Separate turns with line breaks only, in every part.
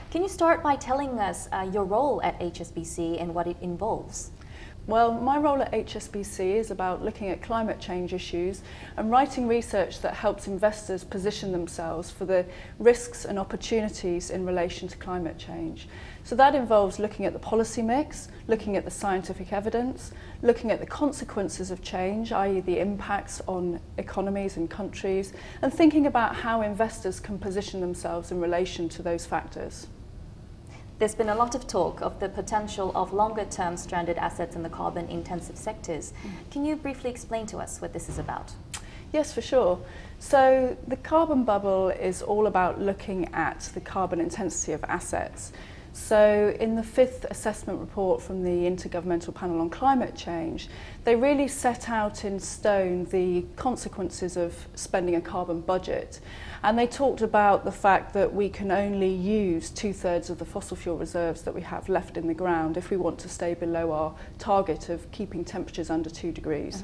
Can you start by telling us your role at HSBC and what it involves?
Well, my role at HSBC is about looking at climate change issues and writing research that helps investors position themselves for the risks and opportunities in relation to climate change. So that involves looking at the policy mix, looking at the scientific evidence, looking at the consequences of change, i.e. the impacts on economies and countries, and thinking about how investors can position themselves in relation to those factors.
There's been a lot of talk of the potential of longer-term stranded assets in the carbon-intensive sectors. Can you briefly explain to us what this is about?
Yes, for sure. So the carbon bubble is all about looking at the carbon intensity of assets. So in the 5th assessment report from the Intergovernmental Panel on Climate Change, they really set out in stone the consequences of spending a carbon budget. And they talked about the fact that we can only use 2/3 of the fossil fuel reserves that we have left in the ground if we want to stay below our target of keeping temperatures under 2 degrees.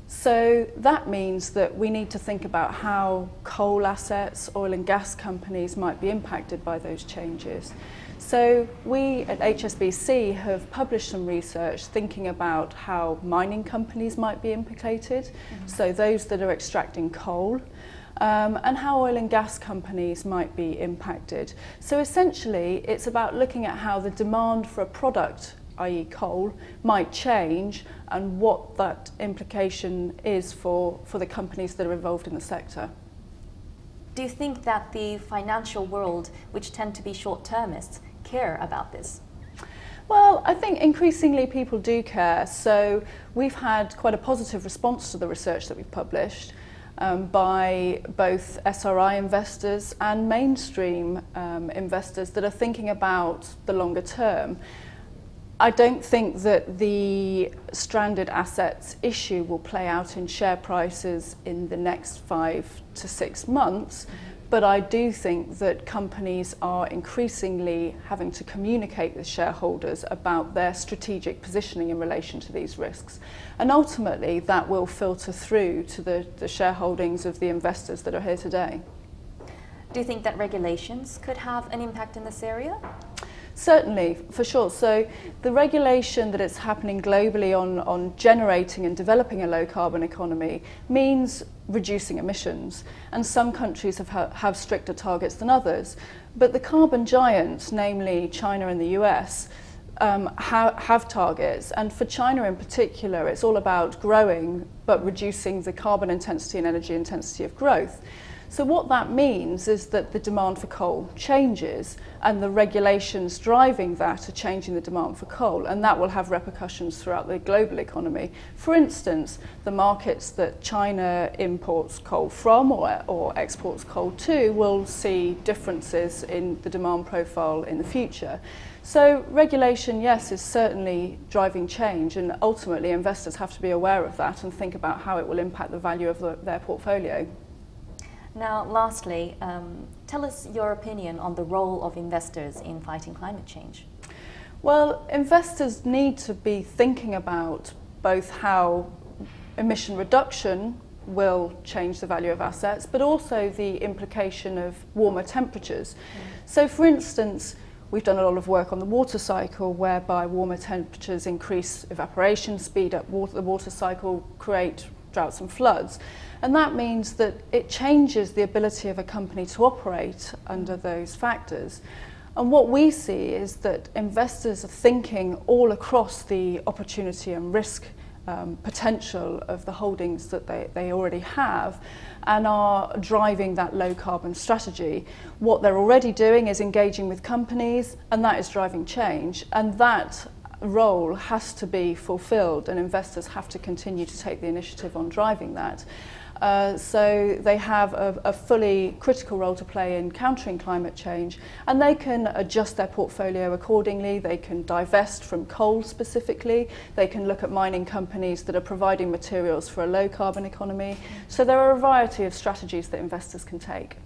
So that means that we need to think about how coal assets, oil and gas companies might be impacted by those changes. So we at HSBC have published some research thinking about how mining companies might be implicated, so those that are extracting coal, and how oil and gas companies might be impacted. So essentially it's about looking at how the demand for a product, i.e. coal, might change and what that implication is for the companies that are involved in the sector.
Do you think that the financial world, which tend to be short-termists, care about this?
Well, I think increasingly people do care. So we've had quite a positive response to the research that we've published by both SRI investors and mainstream investors that are thinking about the longer term. I don't think that the stranded assets issue will play out in share prices in the next 5 to 6 months, but I do think that companies are increasingly having to communicate with shareholders about their strategic positioning in relation to these risks. And ultimately that will filter through to the shareholdings of the investors that are here today.
Do you think that regulations could have an impact in this area?
Certainly, for sure. So the regulation that is happening globally on generating and developing a low carbon economy means reducing emissions, and some countries have stricter targets than others. But the carbon giants, namely China and the US, have targets, and for China in particular it's all about growing but reducing the carbon intensity and energy intensity of growth. So what that means is that the demand for coal changes and the regulations driving that are changing the demand for coal, and that will have repercussions throughout the global economy. For instance, the markets that China imports coal from or exports coal to will see differences in the demand profile in the future. So regulation, yes, is certainly driving change, and ultimately investors have to be aware of that and think about how it will impact the value of their portfolio.
Now, lastly, tell us your opinion on the role of investors in fighting climate change.
Well, investors need to be thinking about both how emission reduction will change the value of assets, but also the implication of warmer temperatures. So, for instance, we've done a lot of work on the water cycle, whereby warmer temperatures increase evaporation, speed up the water cycle, create droughts and floods. And that means that it changes the ability of a company to operate under those factors. And what we see is that investors are thinking all across the opportunity and risk potential of the holdings that they already have, and are driving that low carbon strategy. What they're already doing is engaging with companies, and that is driving change, and that role has to be fulfilled, and investors have to continue to take the initiative on driving that. So they have a fully critical role to play in countering climate change, and they can adjust their portfolio accordingly. They can divest from coal specifically. They can look at mining companies that are providing materials for a low carbon economy. So there are a variety of strategies that investors can take.